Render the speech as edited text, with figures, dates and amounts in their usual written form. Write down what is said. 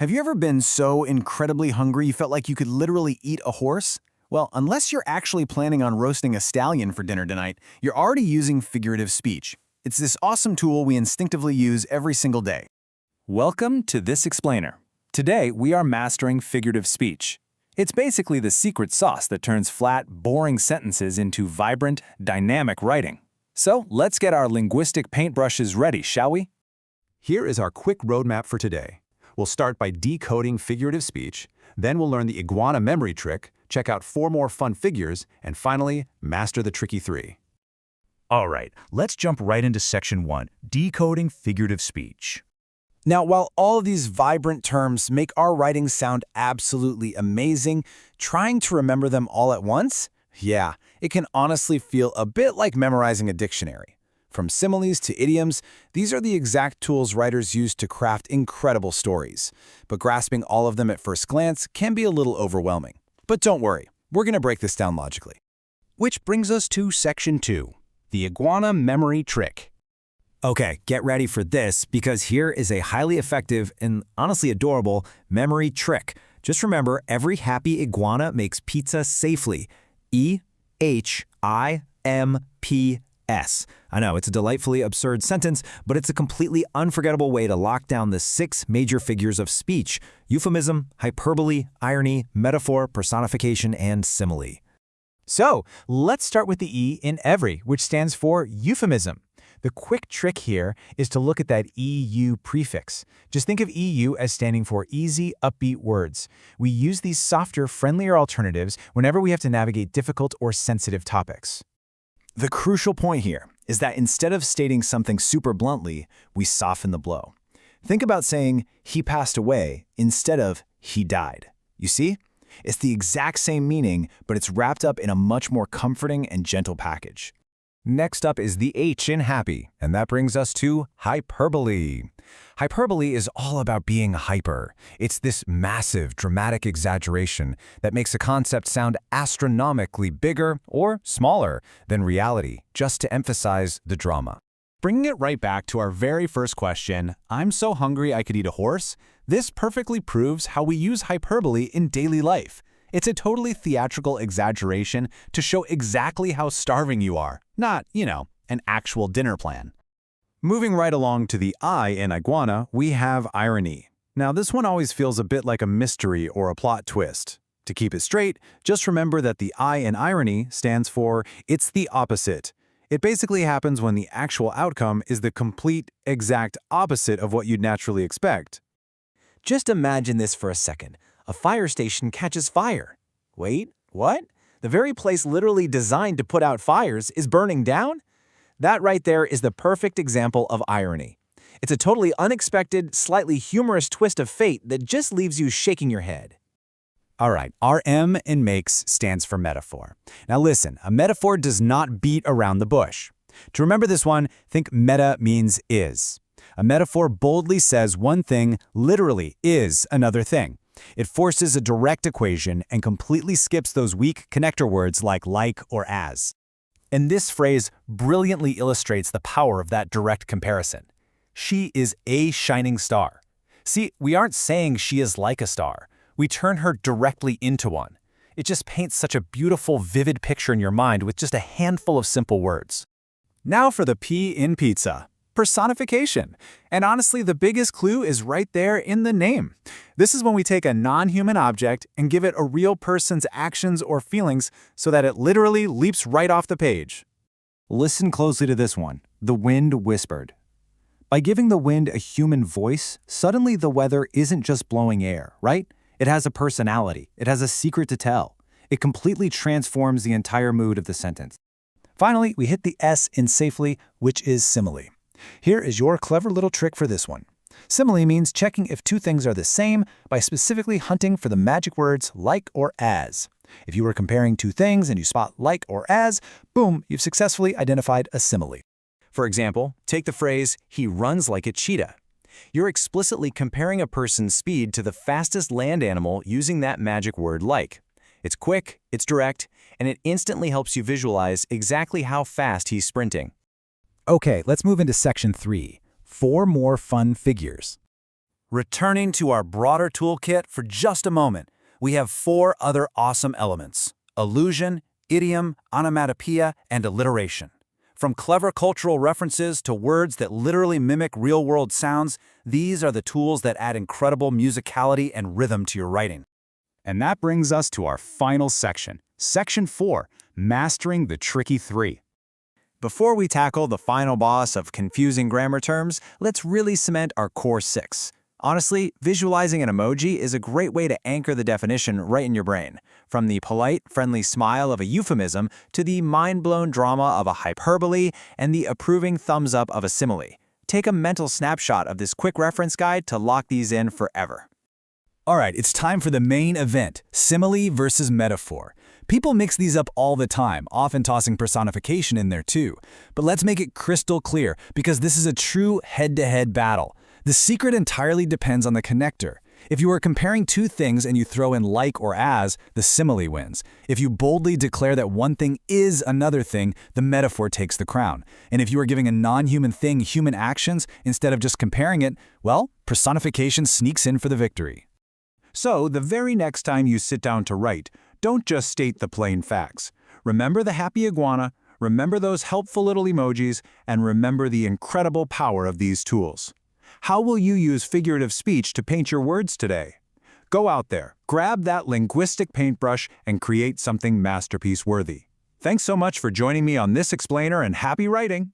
Have you ever been so incredibly hungry you felt like you could literally eat a horse? Well, unless you're actually planning on roasting a stallion for dinner tonight, you're already using figurative speech. It's this awesome tool we instinctively use every single day. Welcome to This Explainer. Today, we are mastering figurative speech. It's basically the secret sauce that turns flat, boring sentences into vibrant, dynamic writing. So, let's get our linguistic paintbrushes ready, shall we? Here is our quick roadmap for today. We'll start by decoding figurative speech, then we'll learn the iguana memory trick, check out 4 more fun figures, and finally, master the tricky 3. All right, let's jump right into Section 1, Decoding Figurative Speech. Now, while all of these vibrant terms make our writing sound absolutely amazing, trying to remember them all at once? Yeah, it can honestly feel a bit like memorizing a dictionary. From similes to idioms, these are the exact tools writers use to craft incredible stories. But grasping all of them at first glance can be a little overwhelming. But don't worry, we're going to break this down logically. Which brings us to Section 2, the iguana memory trick. Okay, get ready for this because here is a highly effective and honestly adorable memory trick. Just remember, every happy iguana makes pizza safely. E-H-I-M-P-S. I know, it's a delightfully absurd sentence, but it's a completely unforgettable way to lock down the 6 major figures of speech: euphemism, hyperbole, irony, metaphor, personification, and simile. So, let's start with the E in every, which stands for euphemism. The quick trick here is to look at that EU prefix. Just think of EU as standing for easy, upbeat words. We use these softer, friendlier alternatives whenever we have to navigate difficult or sensitive topics. The crucial point here is that instead of stating something super bluntly, we soften the blow. Think about saying, he passed away, instead of, he died. You see? It's the exact same meaning, but it's wrapped up in a much more comforting and gentle package. Next up is the H in happy, and that brings us to hyperbole. Hyperbole is all about being hyper. It's this massive, dramatic exaggeration that makes a concept sound astronomically bigger or smaller than reality, just to emphasize the drama. Bringing it right back to our very first question, I'm so hungry I could eat a horse, this perfectly proves how we use hyperbole in daily life. It's a totally theatrical exaggeration to show exactly how starving you are, not, an actual dinner plan. Moving right along to the I in iguana, we have irony. Now, this one always feels a bit like a mystery or a plot twist. To keep it straight, just remember that the I in irony stands for it's the opposite. It basically happens when the actual outcome is the complete, exact opposite of what you'd naturally expect. Just imagine this for a second. A fire station catches fire. Wait, what? The very place literally designed to put out fires is burning down? That right there is the perfect example of irony. It's a totally unexpected, slightly humorous twist of fate that just leaves you shaking your head. All right, our M in makes stands for metaphor. Now listen, a metaphor does not beat around the bush. To remember this one, think meta means is. A metaphor boldly says one thing literally is another thing. It forces a direct equation and completely skips those weak connector words like or as. And this phrase brilliantly illustrates the power of that direct comparison. She is a shining star. See, we aren't saying she is like a star. We turn her directly into one. It just paints such a beautiful, vivid picture in your mind with just a handful of simple words. Now for the P in pizza. Personification. And honestly, the biggest clue is right there in the name. This is when we take a non-human object and give it a real person's actions or feelings so that it literally leaps right off the page. Listen closely to this one. The wind whispered. By giving the wind a human voice, suddenly the weather isn't just blowing air, right? It has a personality. It has a secret to tell. It completely transforms the entire mood of the sentence. Finally, we hit the S in safely, which is simile. Here is your clever little trick for this one. Simile means checking if 2 things are the same by specifically hunting for the magic words like or as. If you were comparing 2 things and you spot like or as, boom, you've successfully identified a simile. For example, take the phrase, he runs like a cheetah. You're explicitly comparing a person's speed to the fastest land animal using that magic word like. It's quick, it's direct, and it instantly helps you visualize exactly how fast he's sprinting. Okay, let's move into Section 3, 4 more fun figures. Returning to our broader toolkit for just a moment, we have 4 other awesome elements: allusion, idiom, onomatopoeia, and alliteration. From clever cultural references to words that literally mimic real-world sounds, these are the tools that add incredible musicality and rhythm to your writing. And that brings us to our final section, Section 4, Mastering the Tricky 3. Before we tackle the final boss of confusing grammar terms, let's really cement our core 6. Honestly, visualizing an emoji is a great way to anchor the definition right in your brain. From the polite, friendly smile of a euphemism to the mind-blown drama of a hyperbole and the approving thumbs-up of a simile. Take a mental snapshot of this quick reference guide to lock these in forever. All right, it's time for the main event, simile versus metaphor. People mix these up all the time, often tossing personification in there too. But let's make it crystal clear, because this is a true head-to-head battle. The secret entirely depends on the connector. If you are comparing 2 things and you throw in like or as, the simile wins. If you boldly declare that one thing is another thing, the metaphor takes the crown. And if you are giving a non-human thing human actions instead of just comparing it, well, personification sneaks in for the victory. So, the very next time you sit down to write, don't just state the plain facts. Remember the happy iguana, remember those helpful little emojis, and remember the incredible power of these tools. How will you use figurative speech to paint your words today? Go out there, grab that linguistic paintbrush, and create something masterpiece-worthy. Thanks so much for joining me on this explainer, and happy writing!